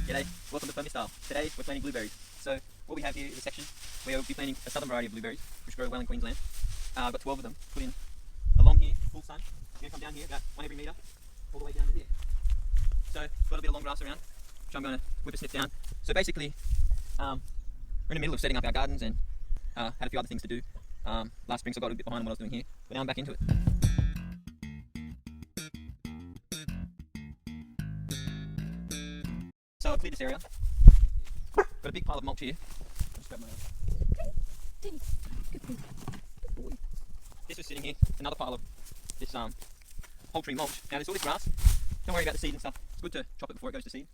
G'day, welcome to Permastyle. Today we're planting blueberries. So what we have here is a section where we'll be planting a southern variety of blueberries, which grow well in Queensland. I've got 12 of them put in along here, full sun. We're going to come down here about 1 every metre, all the way down to here. So got a bit of long grass around, which I'm going to whip a snip down. So basically, we're in the middle of setting up our gardens and had a few other things to do. Last spring, so I got a bit behind on what I was doing here, but now I'm back into it. So I've cleared this area. Got a big pile of mulch here. I'll just grab my Daddy, good boy. Good boy. This was sitting here, another pile of this poultry mulch. Now there's all this grass. Don't worry about the seed and stuff. It's good to chop it before it goes to seed.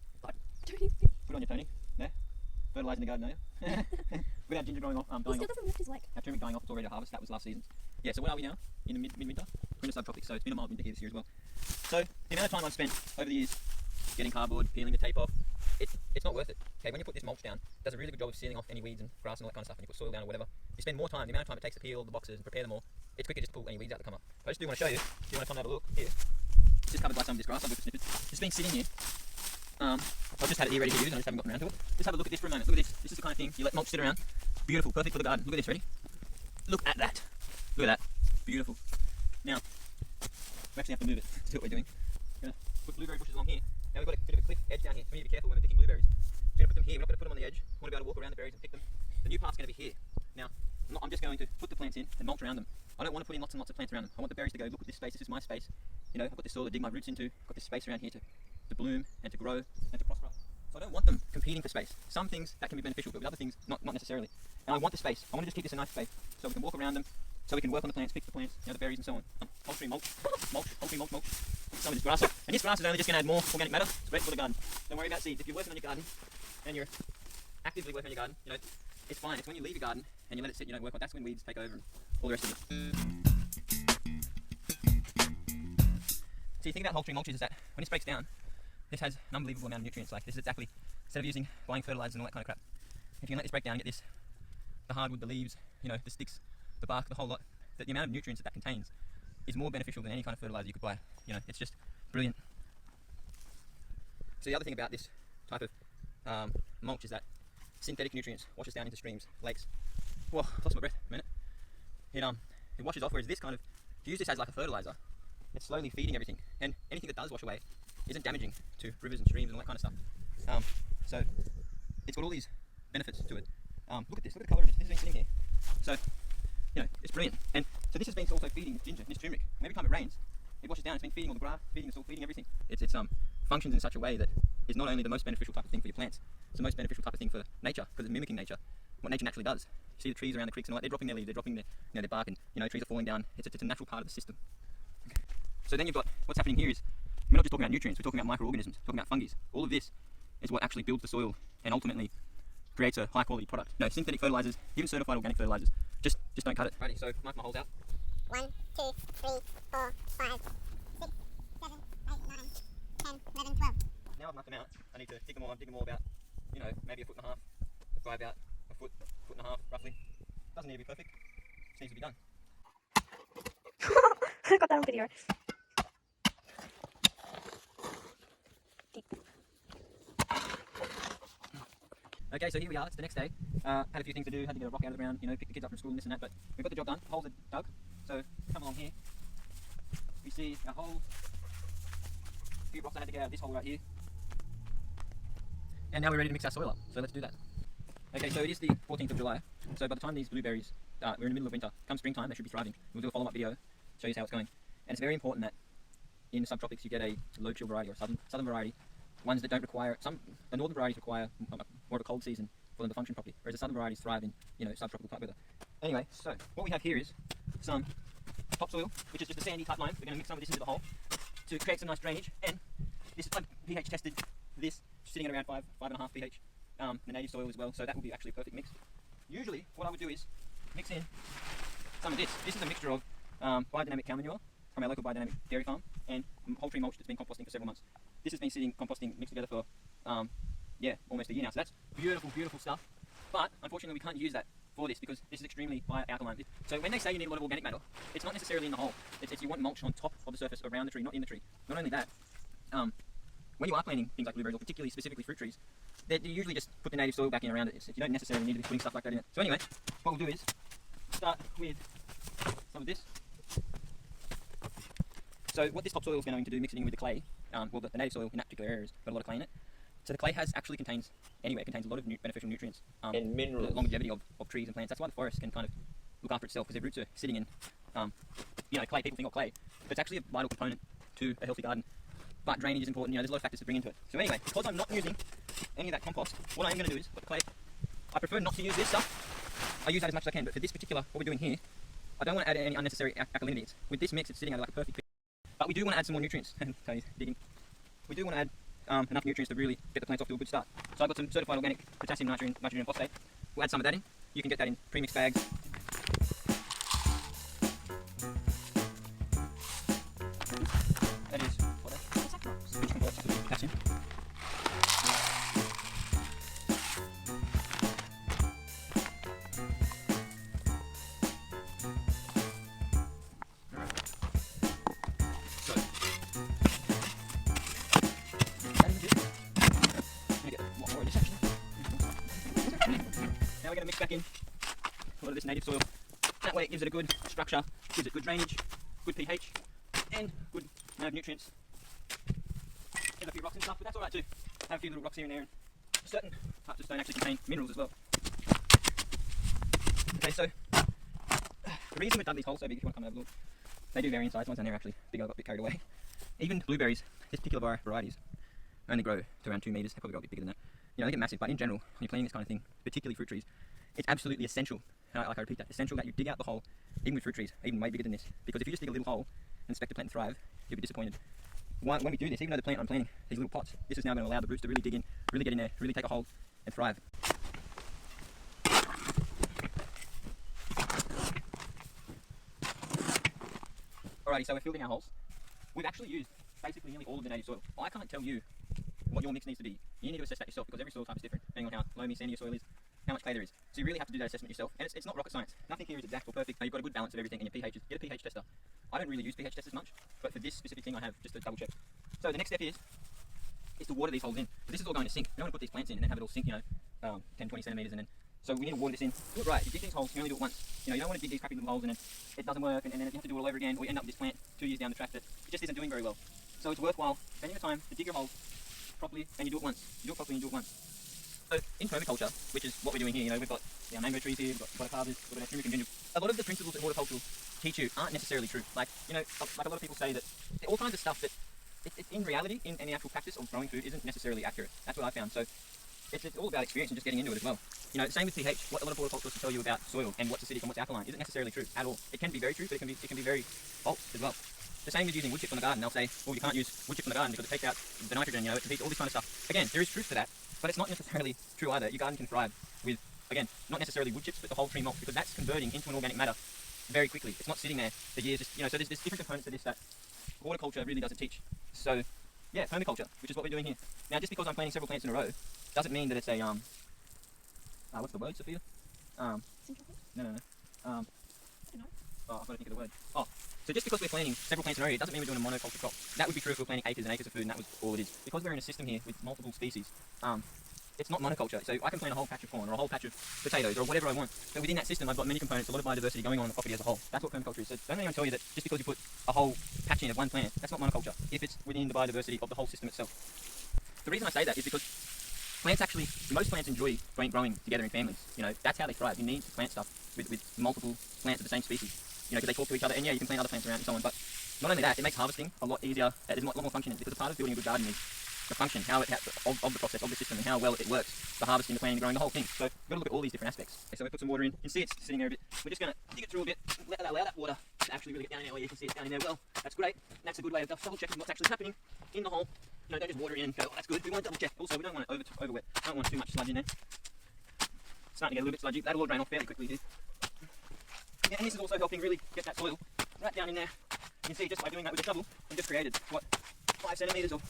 Tony. Good on you, Tony. Yeah. Fertilising the garden, are you? With our ginger growing off, He still doesn't lift his leg. our turmeric dying off, it's already a harvest. That was last season. Yeah, so where are we now? In the mid-winter? We're in the subtropics, so it's been a mild winter here this year as well. So the amount of time I've spent over the years getting cardboard, peeling the tape off, it's not worth it. Okay, when you put this mulch down, it does a really good job of sealing off any weeds and grass and all that kind of stuff, and you put soil down or whatever. You spend more time, the amount of time it takes to peel the boxes and prepare them all, it's quicker just to pull any weeds out that come up. But I just do want to show you, if you want to come and have a look, here. It's just covered by some of this grass, I've got snippets. It's been sitting here. I've just had it here ready to use and I just haven't gotten around to it. Just have a look at this for a moment. Look at this. This is the kind of thing you let mulch sit around. Beautiful, perfect for the garden. Look at this, ready? Look at that. Look at that. Beautiful. Now, we actually have to move it to do what we're doing. We're going to put blueberry bushes along here. Now we've got a bit of a cliff edge down here, so we need to be careful when we're picking blueberries. We're going to put them here. We're not going to put them on the edge. We want to be able to walk around the berries and pick them. The new path's going to be here. Now, I'm just going to put the plants in and mulch around them. I don't want to put in lots and lots of plants around them. I want the berries to go, look at this space, this is my space. You know, I've got this soil to dig my roots into. I've got this space around here to bloom and to grow and to prosper. So I don't want them competing for space. Some things that can be beneficial, but with other things, not necessarily. And I want the space. I want to just keep this a nice space so we can walk around them, so we can work on the plants, pick the plants, you know, the berries and so on. Poultry mulch, poultry mulch. Some of this grass. And this grass is only just going to add more organic matter. It's great for the garden. Don't worry about seeds. If you're working on your garden and you're actively working on your garden, you know, it's fine. It's when you leave your garden and you let it sit, you don't work on it, that's when weeds take over and all the rest of it. So you think about poultry mulches is that when this breaks down, this has an unbelievable amount of nutrients. Like this is exactly, instead of buying fertilizers and all that kind of crap, if you can let this break down and get this, the hardwood, the leaves, you know, the sticks, the bark, the whole lot, that the amount of nutrients that contains is more beneficial than any kind of fertilizer you could buy. You know, it's just brilliant. So the other thing about this type of mulch is that synthetic nutrients washes down into streams, lakes. Well, I lost my breath a minute. It washes off, whereas this kind of, if you use this as like a fertilizer, it's slowly feeding everything, and anything that does wash away isn't damaging to rivers and streams and all that kind of stuff. So it's got all these benefits to it. Look at this, look at the colour of it. This has been sitting here. So, you know, it's brilliant. And so this has been also feeding ginger, this turmeric. And every time it rains, it washes down. It's been feeding all the grass, feeding the soil, feeding everything. It functions in such a way that is not only the most beneficial type of thing for your plants, it's the most beneficial type of thing for nature, because it's mimicking nature, what nature naturally does. You see the trees around the creeks and all that, they're dropping their leaves, they're dropping their bark, and you know, trees are falling down. It's a natural part of the system. Okay. So then you've got, what's happening here is, we're not just talking about nutrients, we're talking about microorganisms, we're talking about fungi. All of this is what actually builds the soil and ultimately creates a high quality product. No, synthetic fertilizers, even certified organic fertilizers, just don't cut it. Righty, so mark my holes out. 1, 2, 3, 4, 5, 6, 7, 8, 9, 10, 11, 12. Now I've marked them out, I need to dig them all. I'm digging them all about, you know, maybe a foot and a half by about a foot and a half roughly. Doesn't need to be perfect, just needs to be done. I got that on video. Okay, so here we are, it's the next day. Had a few things to do, had to get a rock out of the ground, you know, pick the kids up from school and this and that, but we've got the job done. Holes are dug, so come along here. We see a hole, a few rocks I had to get out of this hole right here. And now we're ready to mix our soil up, so let's do that. Okay, so it is the 14th of July, so by the time these blueberries, we're in the middle of winter, come springtime they should be thriving. We'll do a follow-up video, show you how it's going. And it's very important that in the subtropics you get a low chill variety or a southern variety. Ones that don't require, the northern varieties require more of a cold season for them to function properly, whereas the southern varieties thrive in, you know, subtropical type weather. Anyway, so what we have here is some topsoil, which is just a sandy type lime. We're going to mix some of this into the hole to create some nice drainage, and this is pH tested, this sitting at around 5.5 pH, the native soil as well, so that will be actually a perfect mix. Usually what I would do is mix in some of this. This is a mixture of biodynamic cow manure from our local biodynamic dairy farm and poultry mulch that's been composting for several months. This has been sitting composting mixed together for almost a year now, so that's beautiful stuff. But unfortunately we can't use that for this because this is extremely alkaline. So when they say you need a lot of organic matter, it's not necessarily in the hole. It's you want mulch on top of the surface around the tree, not in the tree. Not only that, when you are planting things like blueberries, or particularly specifically fruit trees, you usually just put the native soil back in around it. You don't necessarily need to be putting stuff like that in it. So anyway, what we'll do is start with some of this. So what this topsoil is going to do, mixing in with the clay, well, the native soil in that particular area has got a lot of clay in it. So the clay contains a lot of beneficial nutrients and minerals. The longevity of trees and plants. That's why the forest can kind of look after itself, because their roots are sitting in, clay. People think of clay, but it's actually a vital component to a healthy garden. But drainage is important. There's a lot of factors to bring into it. So anyway, because I'm not using any of that compost, what I am going to do is put the clay. I prefer not to use this stuff. I use that as much as I can, but for this particular, what we're doing here, I don't want to add any unnecessary alkalinities. With this mix, it's sitting at like a perfect fit. But we do want to add some more nutrients. Tony's digging. We do want to add enough nutrients to really get the plants off to a good start. So I've got some certified organic potassium, nitrogen and phosphate. We'll add some of that in. You can get that in pre-mixed bags. That is which converts to potassium. Now we're going to mix back in a lot of this native soil. That way it gives it a good structure, gives it good drainage, good pH, and good amount of nutrients. Get a few rocks and stuff, but that's alright too. Have a few little rocks here and there. And certain parts of stone actually contain minerals as well. Okay, so the reason we've done these holes so big, if you want to come and have a look, they do vary in size. Ones down there are actually bigger, I got a bit carried away. Even blueberries, this particular varieties, only grow to around 2 metres. They probably got a bit bigger than that. They get massive, but in general, when you're planting this kind of thing, particularly fruit trees, it's absolutely essential, and I repeat that, essential that you dig out the hole, even with fruit trees, even way bigger than this. Because if you just dig a little hole and expect the plant to thrive, you'll be disappointed. When we do this, even though the plant I'm planting, these little pots, this is now going to allow the roots to really dig in, really get in there, really take a hold and thrive. Alrighty, so we're filling our holes. We've actually used basically nearly all of the native soil. I can't tell you what your mix needs to be. You need to assess that yourself, because every soil type is different, depending on how loamy, sandy your soil is, how much clay there is. So you really have to do that assessment yourself, and it's not rocket science. Nothing here is exact or perfect. Now you've got a good balance of everything, and your pH get a pH tester. I don't really use pH testers much, but for this specific thing I have just to double check. So the next step is to water these holes in. But this is all going to sink. You don't want to put these plants in and then have it all sink, 10, 20 centimeters, and then so we need to water this in. Do it right. If you dig these holes, you only do it once. You don't want to dig these crappy little holes and then it doesn't work, and then you have to do it all over again, or you end up with this plant 2 years down the track that it just isn't doing very well. So it's worthwhile spending the time to dig your holes properly, and you do it once. You do it properly and you do it once. So in permaculture, which is what we're doing here, we've got our mango trees here, we've got harvest, we've got our turmeric and ginger. A lot of the principles that horticulture teach you aren't necessarily true. Like a lot of people say that all kinds of stuff that in reality, in the actual practice of growing food, isn't necessarily accurate. That's what I found. So it's all about experience and just getting into it as well. Same with pH. What a lot of horticulturists tell you about soil and what's acidic and what's alkaline isn't necessarily true at all. It can be very true, but it can be very false as well. The same with using wood chips on the garden. They'll say, well, you can't use wood chips on the garden because it takes out the nitrogen, it competes, all this kind of stuff. Again, there is truth to that, but it's not necessarily true either. Your garden can thrive with, again, not necessarily wood chips, but the whole tree mulch, because that's converting into an organic matter very quickly. It's not sitting there for years. So there's different components to this that horticulture really doesn't teach. So yeah, permaculture, which is what we're doing here. Now, just because I'm planting several plants in a row, doesn't mean that it's a what's the word, Sophia? No. I don't know. Oh, I've got to think of the word. Oh, so just because we're planting several plants in a row here, doesn't mean we're doing a monoculture crop. That would be true if we're planting acres and acres of food, and that was all it is. Because we're in a system here with multiple species, it's not monoculture. So I can plant a whole patch of corn or a whole patch of potatoes or whatever I want. But within that system, I've got many components, a lot of biodiversity going on the property as a whole. That's what permaculture is. So don't anyone tell you that just because you put a whole patch in of one plant, that's not monoculture, if it's within the biodiversity of the whole system itself. The reason I say that is because most plants enjoy growing together in families. That's how they thrive. You need to plant stuff with multiple plants of the same species. Because they talk to each other, and yeah, you can plant other plants around and so on. But not only that, it makes harvesting a lot easier. There's a lot more function in it, because a part of building a good garden is the function, of the process, of the system, and how well it works. The harvesting, the planting, the growing, the whole thing. So we've got to look at all these different aspects. Okay, so we put some water in. You can see it's sitting there a bit. We're just going to dig it through a bit, allow that water to actually really get down in there. You can see it's down in there well. That's great. And that's a good way of double checking what's actually happening in the hole. Don't just water it in and go, oh, that's good. We want to double check. Also, we don't want it over wet. Don't want too much sludge in there. It's starting to get a little bit sludgy. That'll all drain off fairly quickly here. Yeah, and this is also helping really get that soil right down in there. You can see just by doing that with a shovel, I've just created, 5 centimetres of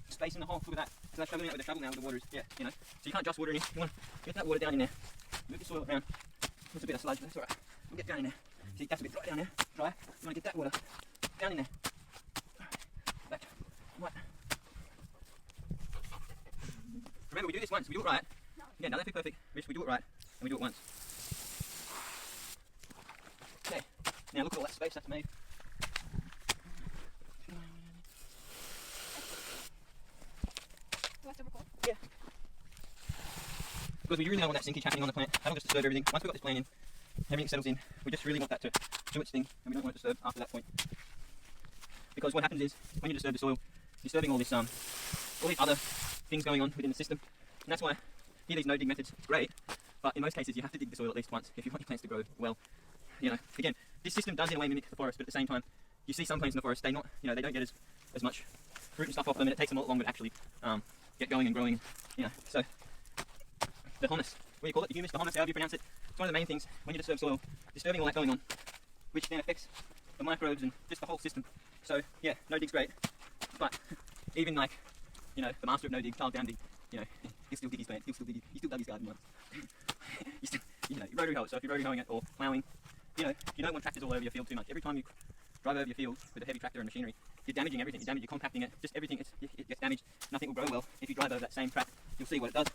space in the hole. Look at that. So I'm shoveling out with a shovel now with the water is, So you can't just water in here. You want to get that water down in there. Move the soil around. There's a bit of sludge, but that's alright. We'll get down in there. See, that's a bit dry down there. Dry. You want to get that water down in there. Back. Right. Remember, we do this once, we do it right. Yeah, no, don't be perfect. We do it right, and we do it once. Okay, now look at all that space that's made. Yeah. Because we really don't want that sinkage happening on the plant. That'll just disturb everything. Once we've got this plant in, everything settles in. We just really want that to do its thing, and we don't want it to disturb after that point. Because what happens is, when you disturb the soil, you're disturbing all these other things going on within the system. And that's why here these no-dig methods, it's great, but in most cases you have to dig the soil at least once if you want your plants to grow well. You know, again, this system does in a way mimic the forest, but at the same time, you see some plants in the forest, they don't get as much fruit and stuff off them, and it takes them a lot longer to actually get going and growing. You know, so the humus, what do you call it? The humus, the humus, however you pronounce it. It's one of the main things when you disturb soil, disturbing all that going on, which then affects the microbes and just the whole system. So yeah, no dig's great, but even like, you know, the master of no dig, Charles Downdig, you know, he'll still dig his plants, he still dug his garden once. You know, rotary hoe, so if you're rotary hoeing it or ploughing, you know, you don't want tractors all over your field too much. Every time you drive over your field with a heavy tractor and machinery, you're damaging everything. You're compacting it, just everything, it gets damaged. Nothing will grow well. If you drive over that same track, you'll see what it does.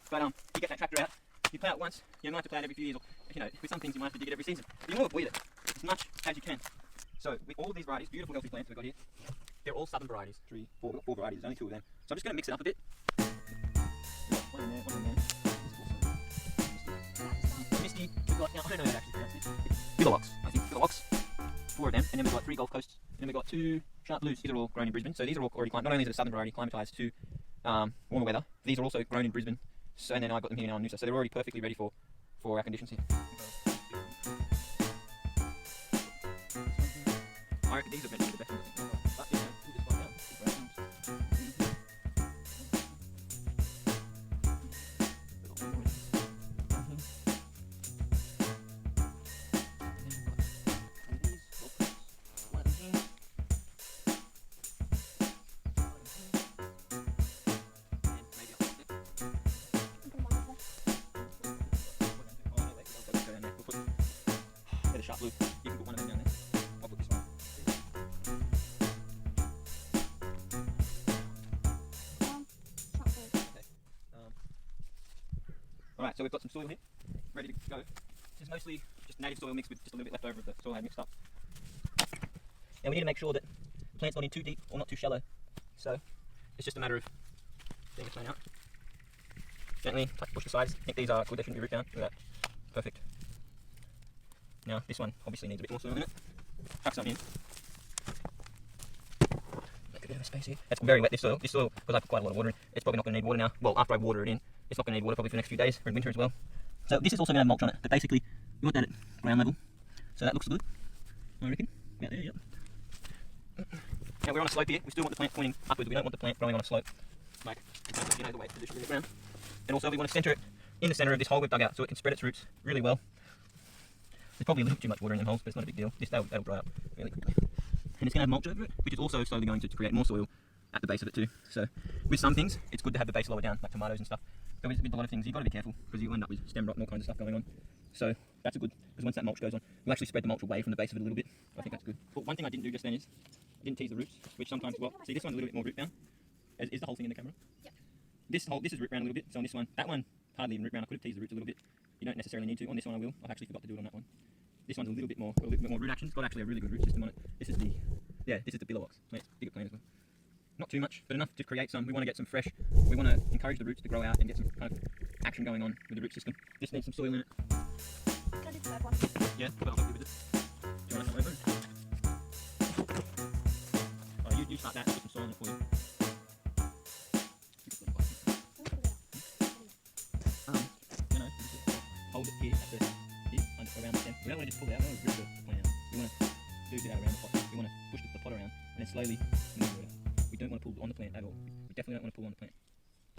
But you get that tractor out, you plough it once, you might have to plough it every few years, or, you know, with some things you might have to dig it every season. But you want to avoid it as much as you can. So with all of these varieties, beautiful healthy plants we've got here, they're all southern varieties. Four varieties, only 2 of them. So I'm just going to mix it up a bit. One in there, one in there. Misty, we've got, now I don't know how to actually pronounce this. Bilowoks, I think, Bilowoks. 4 of them, and then we've got 3 Gulf Coasts, and then we've got 2 Sharp Blues. These are all grown in Brisbane, so these are all already not only is it a southern variety climatised to warmer weather, these are also grown in Brisbane. So and then I've got them here now in Noosa, so they're already perfectly ready for our conditions here. I reckon these are meant to be the best ones. But you know, we'll just find out. Sharp blue. You can put one of them down there. I'll put this one. Okay. Alright, so we've got some soil here, ready to go. This is mostly just native soil mixed with just a little bit left over of the soil I had mixed up. Now we need to make sure that the plant's not in too deep or not too shallow. So it's just a matter of getting the plant out. Gently push the sides. I think these are good, they shouldn't be root down. Look at that. Perfect. Now this one obviously needs a bit more soil in it. Tuck some in. Make a bit of a space here. That's very wet, this soil. This soil, because I put quite a lot of water in, it's probably not going to need water now. Well, after I water it in, it's not going to need water probably for the next few days, or in winter as well. So this is also going to have mulch on it, but basically you want that at ground level. So that looks good, I reckon. About there, yep. Now we're on a slope here. We still want the plant pointing upwards. We don't want the plant growing on a slope, like, you know, the way it's positioned in the ground. And also we want to centre it in the centre of this hole we've dug out so it can spread its roots really well. There's probably a little too much water in them holes, but it's not a big deal. That'll dry up really quickly. And it's going to have mulch over it, which is also slowly going to create more soil at the base of it too. So with some things, it's good to have the base lower down, like tomatoes and stuff. But with a lot of things, you've got to be careful because you end up with stem rot and all kinds of stuff going on. So that's a good, because once that mulch goes on, you'll actually spread the mulch away from the base of it a little bit. I think that's good. But one thing I didn't do just then is, I didn't tease the roots, which sometimes, well, see this one's a little bit more root bound. Is the whole thing in the camera? Yep. This is root bound a little bit, so on this one, that one, hardly even root bound. I could have teased the roots a little bit. You don't necessarily need to. On this one I will. I've actually forgot to do it on that one. This one's a little bit more root action. It's got actually a really good root system on it. This is the Bilowoks. It's a bigger plant as well. Not too much, but enough to create some. We want to get some fresh. We want to encourage the roots to grow out and get some kind of action going on with the root system. This needs some soil in it. Can I do the third one? Yeah, but I'll help you with it. Do you want to come over? Oh, you start that. Put some soil in it for you. You know, just hold it here at the around the stem. We don't want to just pull it out. We don't want to rip the plant out. We want to do it out around the pot. We want to push the pot around and then slowly move it out. We don't want to pull on the plant at all. We definitely don't want to pull on the plant.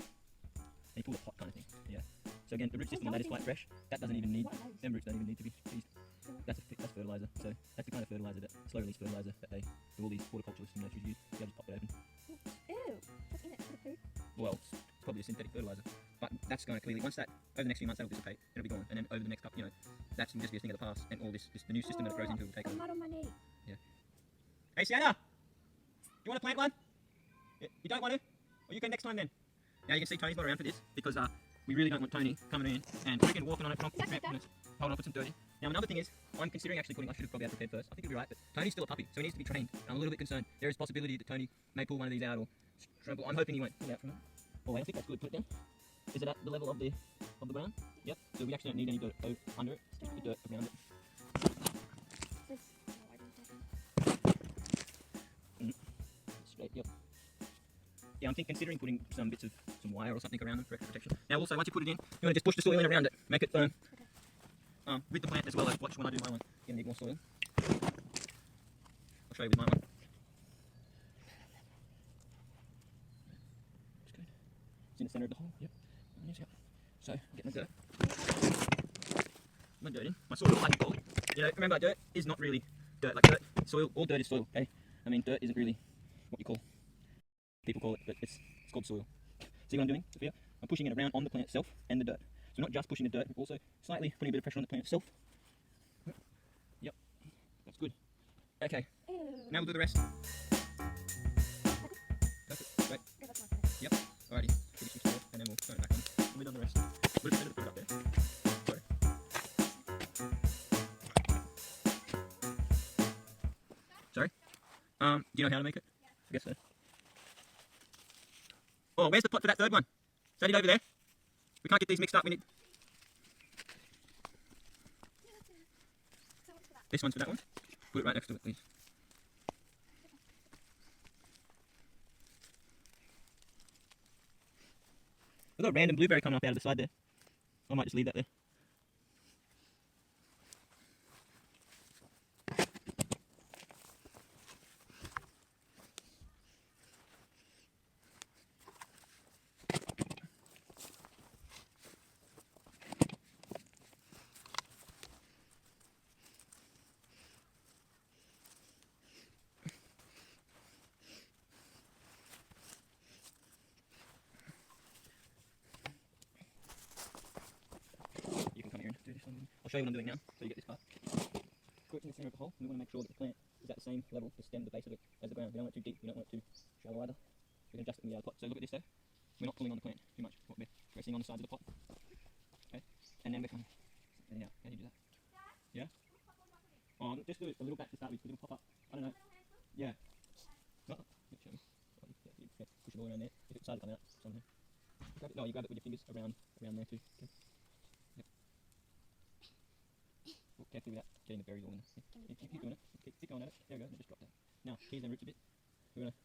And you pull the pot kind of thing. Yeah. So again, the root system on that is quite fresh. That doesn't even need, them roots don't even need to be teased. That's fertilizer. So that's the kind of fertilizer, that slow release fertilizer that they, all these horticulturists and nurseries use. You just pop it open. Ew, what's in it? For the food? Well, it's probably a synthetic fertilizer. But that's going to clearly, once that, over the next few months that'll dissipate, it'll be gone. And then over the next couple, you know, that's just be a thing of the past. And all this the new system that it grows into will take I'm over. not on my knee. Yeah. Hey Sienna! Do you want to plant one? You don't want to? Or you can next time then. Now you can see Tony's not around for this because we really don't want Tony coming in and freaking walking on it, holding up with some dirty. Now another thing is, I'm considering actually putting, I should have probably had prepared first. I think it'll be right, but Tony's still a puppy, so he needs to be trained. I'm a little bit concerned. There is a possibility that Tony may pull one of these out or trample. I'm hoping he won't pull out from it. Oh wait, I think that's good. Put it down. Is it at the level of the ground? Yep. So we actually don't need any dirt under it. Just the dirt around it. Straight. Yep. Yeah, I'm considering putting some bits of some wire or something around them for extra protection. Now also, once you put it in, you want to just push the soil in around it, make it firm. With the plant as well as watch when I do my one. You're gonna need more soil. I'll show you with my one. That's good. It's in the centre of the hole. Yep. So, getting the dirt. My dirt in. My soil, like you call it. You know, remember, dirt is not really dirt. Like dirt, soil, all dirt is soil. Okay. I mean, dirt isn't really what you call. People call it, but it's called soil. See what I'm doing, Sophia? I'm pushing it around on the plant itself and the dirt. So not just pushing the dirt, but also slightly putting a bit of pressure on the plant itself. Yep, that's good. Okay, now we'll do the rest. Perfect, great. Yep, alrighty. Give it some soil, and then we'll turn it back on. We'll done the rest. We'll just put it up there. Sorry? Do you know how to make it? I guess so. Oh, where's the pot for that third one? Is that it over there? We can't get these mixed up. We need. This one's for that one. Put it right next to it, please. We've got a random blueberry coming up out of the side there. I might just leave that there. I'll show you what I'm doing now, so you get this part. Put it in the centre of the hole, and we want to make sure that the plant is at the same level, the stem, the base of it, as the ground. We don't want it too deep, we don't want it too shallow either. We can adjust it in the other pot. So look at this though. We're not pulling on the plant too much. We're pressing on the sides of the pot. Okay? And then we're coming. And out. How do you do that? Yeah? Oh, just do it a little back to start with, a little pop up. I don't know. Yeah. Oh, show me. Yeah, push it all around there. If it started to come out, somewhere. Grab it. No, you grab it with your fingers around there too. Okay. Carefully without getting the berries all in there. Keep doing it. Keep going at it. There we go. Just drop that. Now, keys and roots a bit. We're going to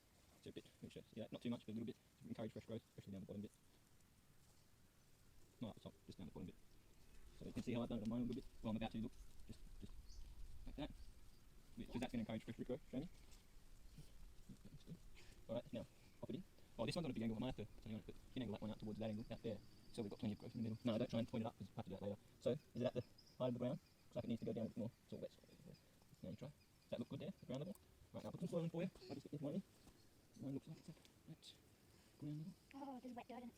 do a bit. Yeah, not too much, but a little bit. Encourage fresh growth, especially down the bottom bit. Not at the top, just down the bottom bit. So you can see how I've done it on mine a little bit. Well, I'm about to look. Just like that. Because that's going to encourage fresh root growth. Show me. Alright, now, pop it in. Oh, this one's on a big angle. I might have to tell you on it, but you can angle that one out towards that angle, out there. So we've got plenty of growth in the middle. No, don't try and point it up, because we'll have to do that later. So, is it at the height of the ground? Looks like it needs to go down a bit more. It's all wet. Now you try. Does that look good there? The ground level? Right, now I'll put some soil in for you. I'll just get this one in. Mine looks like it's at ground level. Oh, there's wet dirt in it.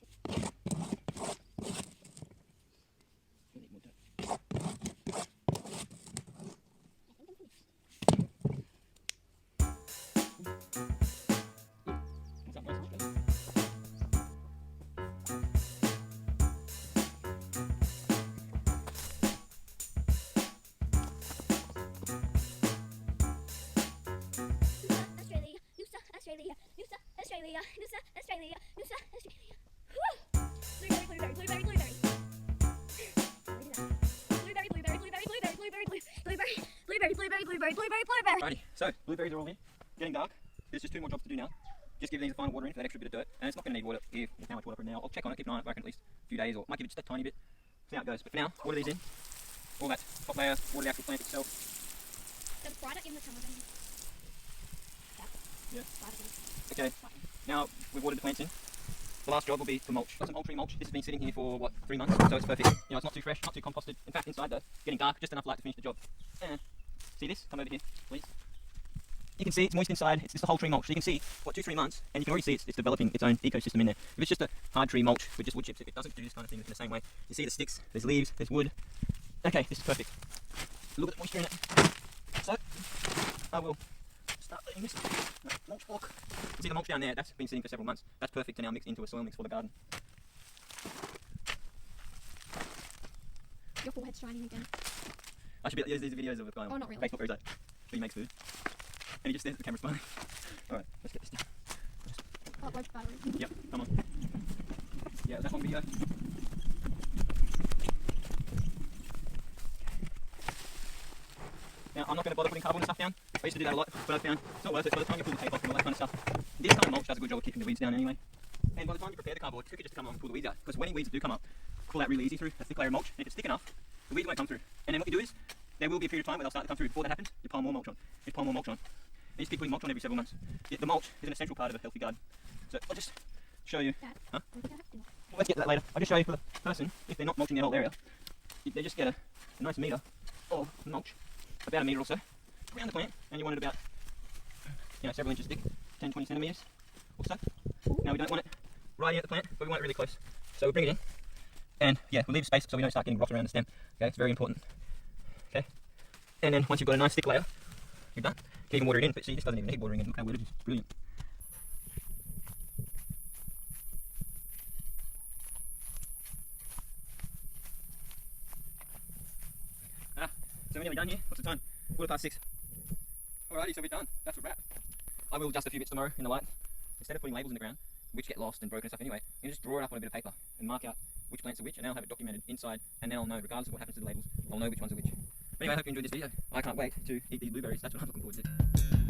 We need more dirt. Comes up nice and straight. Australia. Woo! Blueberry. Blueberry. Righty, so blueberries are all in. Getting dark. There's just 2 more jobs to do now. Just give these a final water in for that extra bit of dirt. And it's not going to need water here. There's how much water for now. I'll check on it, keep an eye on it back in at least a few days, or might give it just a tiny bit. See how it goes. But for now, water these in. All that top layer, water the actual plant itself. That's brighter in the summer than Yeah. Okay. Now we've watered the plants in. The last job will be for mulch. Got some old tree mulch. This has been sitting here for what, 3 months, so it's perfect. You know, it's not too fresh, not too composted. In fact, inside though, getting dark, just enough light to finish the job. See this? Come over here, please. You can see it's moist inside. It's just the whole tree mulch. So you can see, what, 2-3 months, and you can already see it's developing its own ecosystem in there. If it's just a hard tree mulch with just wood chips, it doesn't do this kind of thing in the same way. You see the sticks, there's leaves, there's wood. Okay, this is perfect. Look at the moisture in it. So, I will start letting this mulch block. See the mulch down there, that's been sitting for several months. That's perfect to now mix into a soil mix for the garden. Your forehead's shining again. I should be, there's these videos of a guy Oh, on not really. Facebook where he's like, he makes food. And he just stares at the camera smiling. Alright, let's get this down. Oh, low battery. Yep, come on. Yeah, that one video. Now, I'm not going to bother putting cardboard and stuff down. I used to do that a lot, but I found it's not worth it. By the time you pull the tape off and all that kind of stuff, this kind of mulch does a good job of keeping the weeds down anyway. And by the time you prepare the cardboard, it's quicker just to come along and pull the weeds out. Because when any weeds do come up, pull out really easy through a thick layer of mulch. And if it's thick enough, the weeds won't come through. And then what you do is, there will be a period of time where they'll start to come through. Before that happens, you pile more mulch on. You pile more mulch on. And you just keep putting mulch on every several months. The mulch is an essential part of a healthy garden. So I'll just show you. Dad, Huh? we're gonna have to. Well, let's get to that later. I'll just show you for the person, if they're not mulching their whole area, they just get a nice metre of mulch, about a metre or so, around the plant, and you want it about, several inches thick, 10-20 centimetres or so. Now we don't want it right in at the plant, but we want it really close. So we bring it in, and we'll leave space so we don't start getting rot around the stem. Okay, it's very important. Okay, and then once you've got a nice thick layer, you're done. You can even water it in, but see, this doesn't even need watering in. Look how wet it is. Brilliant. So we're nearly done here. What's the time? 6:15. Alrighty, so we're done. That's a wrap. I will adjust a few bits tomorrow in the light. Instead of putting labels in the ground, which get lost and broken and stuff anyway, you can just draw it up on a bit of paper and mark out which plants are which, and then I'll have it documented inside, and then I'll know, regardless of what happens to the labels, I'll know which ones are which. But anyway, I hope you enjoyed this video. I can't wait to eat these blueberries. That's what I'm looking forward to.